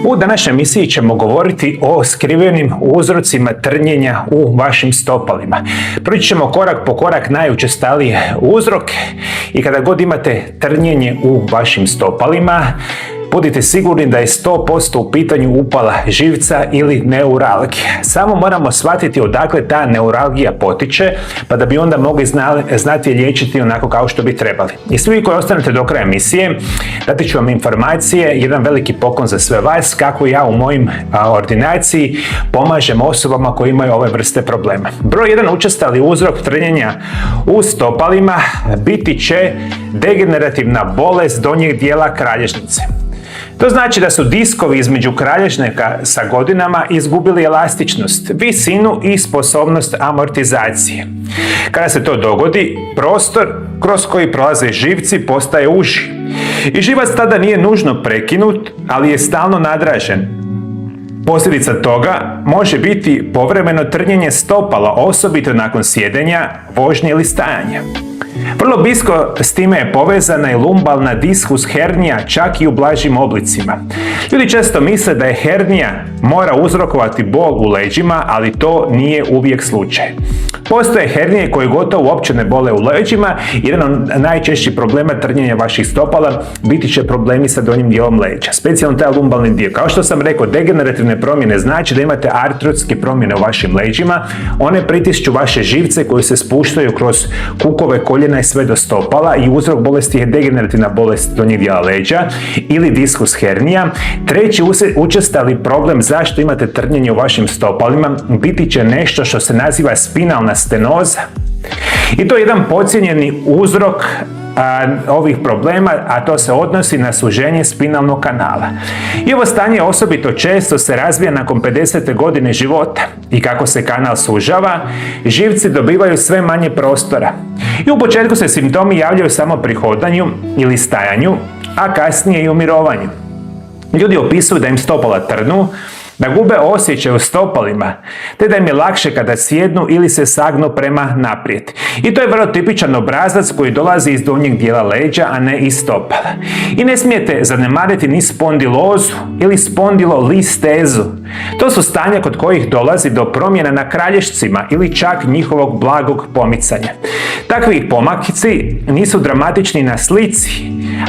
U današnjoj emisiji ćemo govoriti o skrivenim uzrocima trnjenja u vašim stopalima. Proći ćemo korak po korak najučestaliji uzrok i kada god imate trnjenje u vašim stopalima, budite sigurni da je 100% u pitanju upala živca ili neuralgija. Samo moramo shvatiti odakle ta neuralgija potiče, pa da bi onda mogli znati liječiti onako kao što bi trebali. I svi koji ostanete do kraja emisije, dati ću vam informacije, jedan veliki poklon za sve vas, kako ja u mojim ordinaciji pomažem osobama koji imaju ove vrste problema. Broj jedan učestali uzrok trnjenja u stopalima biti će degenerativna bolest donjeg dijela kralježnice. To znači da su diskovi između kralježnjaka sa godinama izgubili elastičnost, visinu i sposobnost amortizacije. Kada se to dogodi, prostor kroz koji prolaze živci postaje uži. I živac tada nije nužno prekinut, ali je stalno nadražen. Posljedica toga može biti povremeno trnjenje stopala, osobito nakon sjedenja, vožnje ili stajanja. Vrlo blisko s time je povezana i lumbalna diskus hernija, čak i u blažim oblicima. Ljudi često misle da je hernija mora uzrokovati bol u leđima, ali to nije uvijek slučaj. Postoje hernije koje gotovo uopće ne bole u leđima. Jedan od najčešćih problema trnjenja vaših stopala biti će problemi sa donjim dijelom leđa, specijalno taj lumbalni dio. Kao što sam rekao, degenerativne promjene znači da imate artrotske promjene u vašim leđima. One pritišću vaše živce koji se spuštaju kroz kukove, koljena i sve do stopala i uzrok bolesti je degenerativna bolest donjeg dijela leđa ili diskus hernija. Treći učestali problem zašto imate trnjenje u vašim stopalima biti će nešto što se naziva spinalna stenoza. I to je jedan podcijenjeni uzrok ovih problema, a to se odnosi na suženje spinalnog kanala. I ovo stanje osobito često se razvija nakon 50. godine života i kako se kanal sužava, živci dobivaju sve manje prostora. I u početku se simptomi javljaju samo pri hodanju ili stajanju, a kasnije i u mirovanju. Ljudi opisuju da im stopala trnu, da gube osjećaj u stopalima, te da im je lakše kada sjednu ili se sagnu prema naprijed. I to je vrlo tipičan obrazac koji dolazi iz donjeg dijela leđa, a ne iz stopala. I ne smijete zanemariti ni spondilozu ili spondilolistezu. To su stanja kod kojih dolazi do promjena na kralješcima ili čak njihovog blagog pomicanja. Takvi pomakici nisu dramatični na slici,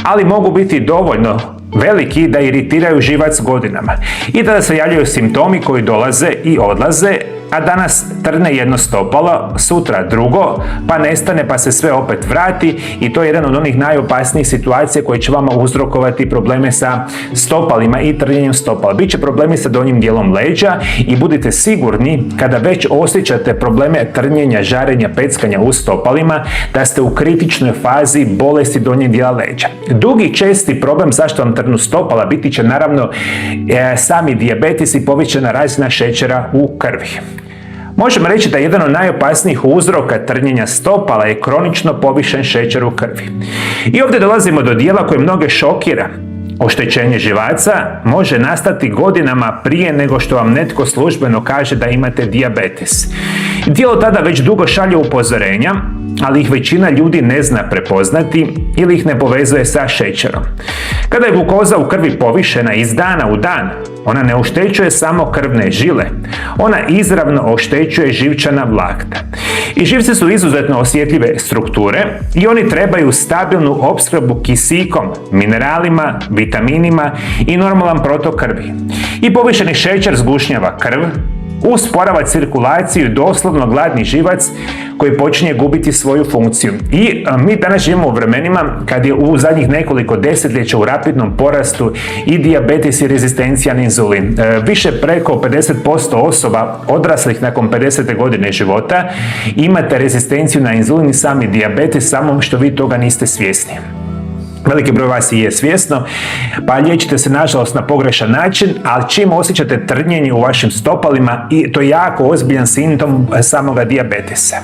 ali mogu biti dovoljno veliki da iritiraju živac godinama i da se javljaju simptomi koji dolaze i odlaze, a danas trne jedno stopalo, sutra drugo, pa nestane pa se sve opet vrati i to je jedan od onih najopasnijih situacija koje će vama uzrokovati probleme sa stopalima i trnjenjem stopala. Biće problemi sa donjim dijelom leđa i budite sigurni kada već osjećate probleme trnjenja, žarenja, peckanja u stopalima da ste u kritičnoj fazi bolesti donjeg dijela leđa. Drugi česti problem zašto vam trnu stopala biti će naravno sami dijabetes i povećana razina šećera u krvi. Možemo reći da jedan od najopasnijih uzroka trnjenja stopala je kronično povišen šećer u krvi. I ovdje dolazimo do dijela koje mnoge šokira. Oštećenje živaca može nastati godinama prije nego što vam netko službeno kaže da imate dijabetes. Tijelo tada već dugo šalje upozorenja, ali ih većina ljudi ne zna prepoznati ili ih ne povezuje sa šećerom. Kada je glukoza u krvi povišena iz dana u dan, ona ne oštećuje samo krvne žile, ona izravno oštećuje živčana vlakna. I živci su izuzetno osjetljive strukture i oni trebaju stabilnu opskrbu kisikom, mineralima, vitaminima i normalan protok krvi. I povišeni šećer zgušnjava krv, usporava cirkulaciju, doslovno gladni živac koji počinje gubiti svoju funkciju. I mi danas živimo u vremenima kad je u zadnjih nekoliko desetljeća u rapidnom porastu i dijabetes i rezistencija na inzulin. Više preko 50% osoba odraslih nakon 50. godine života imate rezistenciju na inzulin i sami dijabetes, samo što vi toga niste svjesni. Veliki broj vas i je svjesno, pa liječite se nažalost na pogrešan način, ali čim osjećate trnjenje u vašim stopalima, i to je jako ozbiljan simptom samoga dijabetesa.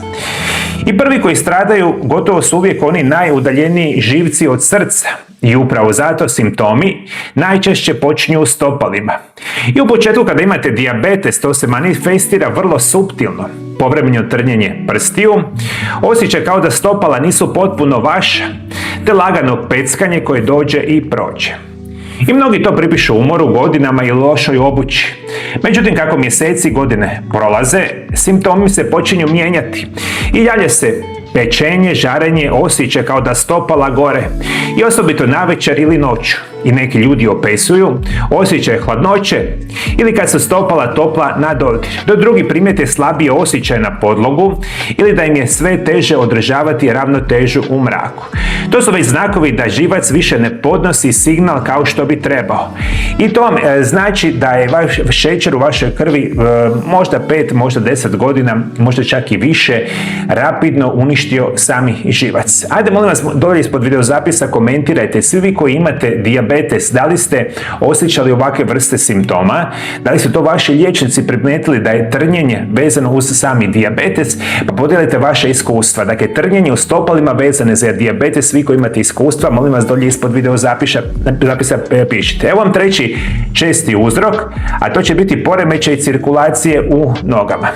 I prvi koji stradaju gotovo su uvijek oni najudaljeniji živci od srca. I upravo zato simptomi najčešće počinju u stopalima. I u početku kada imate dijabetes, to se manifestira vrlo suptilno. Povremeno trnjenje prstiju, osjećaj kao da stopala nisu potpuno vaša, te lagano peckanje koje dođe i prođe. I mnogi to pripišu umoru, godinama i lošoj obući. Međutim, kako mjeseci godine prolaze, simptomi se počinju mijenjati i javlja se pečenje, žarenje, osjećaj kao da stopala gore i osobito navečer ili noću. I neki ljudi opisuju osjećaj hladnoće ili kad su stopala topla na dodir. Dok drugi primijete slabije osjećaj na podlogu ili da im je sve teže održavati ravnotežu u mraku. To su već znakovi da živac više ne podnosi signal kao što bi trebao. I to vam znači da je vaš šećer u vašoj krvi možda 5, možda 10 godina, možda čak i više, rapidno uništio sami živac. Ajde, molim vas, dolje ispod videozapisa komentirajte svi vi koji imate dijabetes, da li ste osjećali ovakve vrste simptoma, da li su to vaši liječnici primijetili da je trnjenje vezano uz sami dijabetes, pa podijelite vaše iskustva. Dakle, trnjenje u stopalima vezane za dijabetes, svi koji imate iskustva, molim vas dolje ispod videozapisa pišite. Evo vam treći česti uzrok, a to će biti poremećaj cirkulacije u nogama.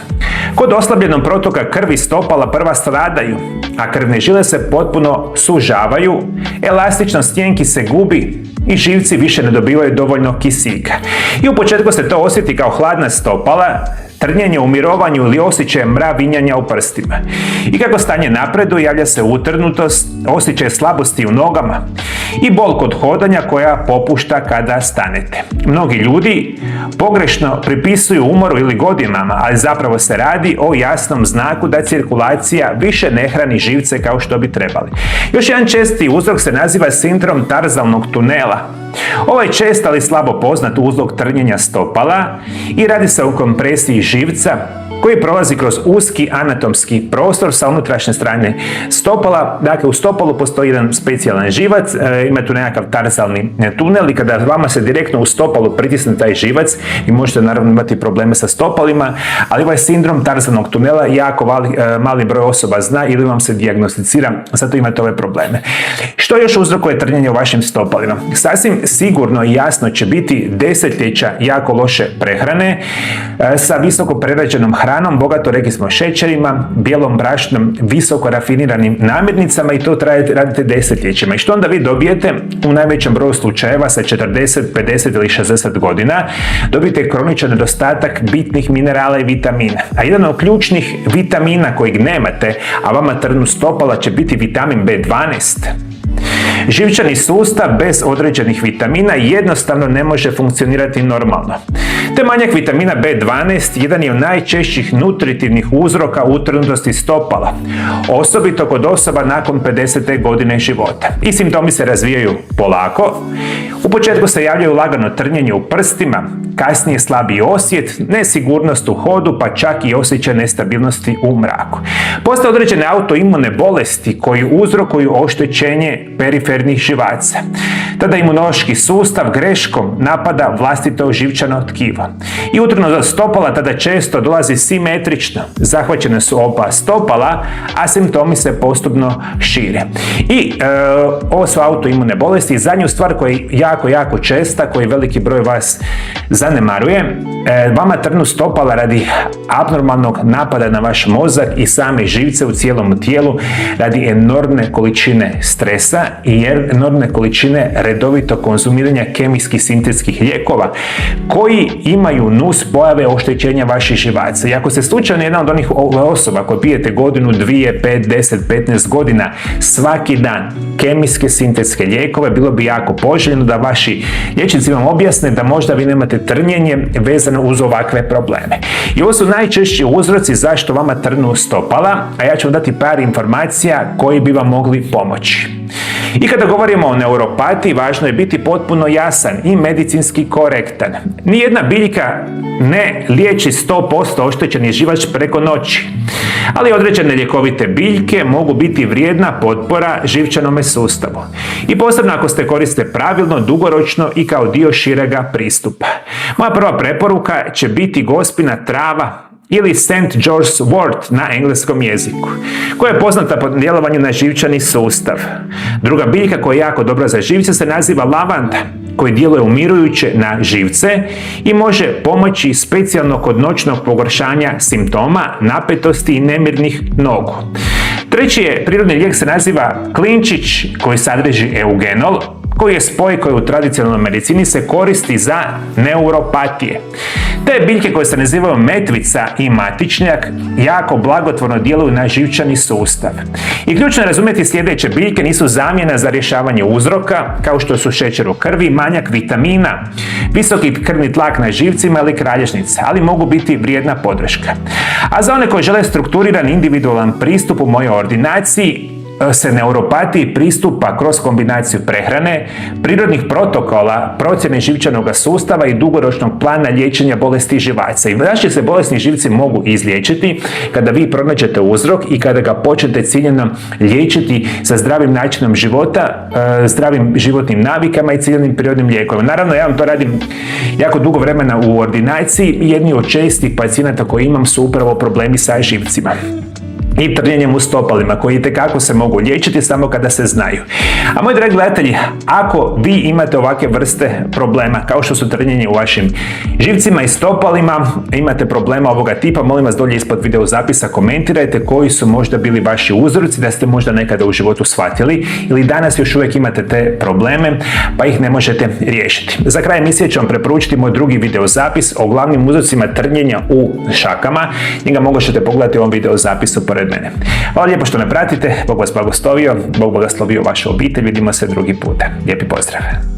Kod oslabljenog protoka krvi stopala prva stradaju, a krvne žile se potpuno sužavaju, elastičnost stjenki se gubi i živci više ne dobivaju dovoljno kisika. I u početku se to osjeti kao hladna stopala, trnjenje u mirovanju ili osjećaj mravinjanja u prstima. I kako stanje napreduje, javlja se utrnutost, osjećaj slabosti u nogama i bol kod hodanja koja popušta kada stanete. Mnogi ljudi pogrešno pripisuju umoru ili godinama, ali zapravo se radi o jasnom znaku da cirkulacija više ne hrani živce kao što bi trebali. Još jedan česti uzrok se naziva sindrom tarzalnog tunela. Ovo je čest ali slabo poznat uzrok trnjenja stopala i radi se o kompresiji živca koji prolazi kroz uski anatomski prostor sa unutrašnje strane stopala. Dakle, u stopalu postoji jedan specijalan živac, ima tu nekakav tarzalni tunel i kada vama se direktno u stopalu pritisne taj živac, vi možete naravno imati probleme sa stopalima, ali ovaj sindrom tarzalnog tunela jako mali broj osoba zna ili vam se dijagnosticira, zato imate ove probleme. Što još uzrokuje trnjenje u vašim stopalima? Sasvim sigurno i jasno će biti desetljeća jako loše prehrane sa visoko prerađenom hranom, bogato rekli smo šećerima, bijelom brašnom, visoko rafiniranim namirnicama i to radite desetljećima. I što onda vi dobijete? U najvećem broju slučajeva sa 40, 50 ili 60 godina dobijete kroničan nedostatak bitnih minerala i vitamina. A jedan od ključnih vitamina kojeg nemate, a vama trnu stopala, će biti vitamin B12. Živčani sustav bez određenih vitamina jednostavno ne može funkcionirati normalno. Te manjak vitamina B12 jedan je od najčešćih nutritivnih uzroka utrnutosti stopala, osobito kod osoba nakon 50. godine života. I simptomi se razvijaju polako. U početku se javljaju lagano trnjenje u prstima, kasnije slabiji osjet, nesigurnost u hodu, pa čak i osjećaj nestabilnosti u mraku. Postoje određene autoimune bolesti koji uzrokuju oštećenje perifernih živaca. Tada imunološki sustav greškom napada vlastito živčano tkivo. I utrnutost stopala tada često dolazi simetrično. Zahvaćene su oba stopala, a simptomi se postupno šire. I ovo su autoimune bolesti. Zadnju stvar koja je jako česta, koju veliki broj vas zanemaruje, vama trnu stopala radi abnormalnog napada na vaš mozak i same živce u cijelom tijelu radi enormne količine stresa i enormne količine redovito konzumiranja kemijskih sintetskih lijekova koji imaju nus pojave oštećenja vaših živaca. I ako ste slučajno jedna od onih osoba koji pijete godinu, 2, 5, 10, 15 godina svaki dan kemijske sintetske lijekove, bilo bi jako poželjno da vaši liječnici vam objasne da možda vi nemate trnjenje vezano uz ovakve probleme. I ovo su najčešći uzroci zašto vama trnu stopala, a ja ću vam dati par informacija koji bi vam mogli pomoći. I kada govorimo o neuropatiji, važno je biti potpuno jasan i medicinski korektan. Nijedna biljka ne liječi 100% oštećeni živač preko noći, ali određene ljekovite biljke mogu biti vrijedna potpora živčanome sustavu. I posebno ako ste koriste pravilno, dugoročno i kao dio širega pristupa. Moja prva preporuka će biti gospina trava ili St. George's wort na engleskom jeziku, koja je poznata po djelovanju na živčani sustav. Druga biljka koja je jako dobra za živce se naziva lavanda, koji djeluje umirujuće na živce i može pomoći specijalno kod noćnog pogoršanja simptoma, napetosti i nemirnih nogu. Treći je prirodni lijek se naziva klinčić koji sadrži eugenol, koji je spoj koji u tradicionalnoj medicini se koristi za neuropatije. Te biljke koje se nazivaju metvica i matičnjak jako blagotvorno djeluju na živčani sustav. I ključno je razumjeti sljedeće: biljke nisu zamjena za rješavanje uzroka, kao što su šećer u krvi, manjak vitamina, visoki krvni tlak na živcima ili kralježnica, ali mogu biti vrijedna podrška. A za one koji žele strukturiran individualan pristup u mojoj ordinaciji se neuropatiji pristupa kroz kombinaciju prehrane, prirodnih protokola, procjene živčanog sustava i dugoročnog plana liječenja bolesti živaca. I vaši se bolesni živci mogu izliječiti kada vi pronađete uzrok i kada ga počnete ciljano liječiti sa zdravim načinom života, zdravim životnim navikama i ciljanim prirodnim lijekovima. Naravno, ja vam to radim jako dugo vremena u ordinaciji i jedni od čestih pacijenata koji imam su upravo problemi sa živcima i trnjenjem u stopalima, koji itekako se mogu liječiti samo kada se znaju. A moji dragi gledatelji, ako vi imate ovakve vrste problema, kao što su trnjenje u vašim živcima i stopalima, imate problema ovoga tipa, molim vas dolje ispod video zapisa komentirajte koji su možda bili vaši uzroci, da ste možda nekada u životu shvatili ili danas još uvijek imate te probleme pa ih ne možete riješiti. Za kraj emisije ću vam preporučiti moj drugi video zapis o glavnim uzrocima trnjenja u šakama. Njega možete pogledati u ovom video zapisu pored mene. Hvala lijepo što me pratite, Bog vas blagoslovio, Bog blagoslovio vašu obitelj, vidimo se drugi puta. Lijepi pozdrav!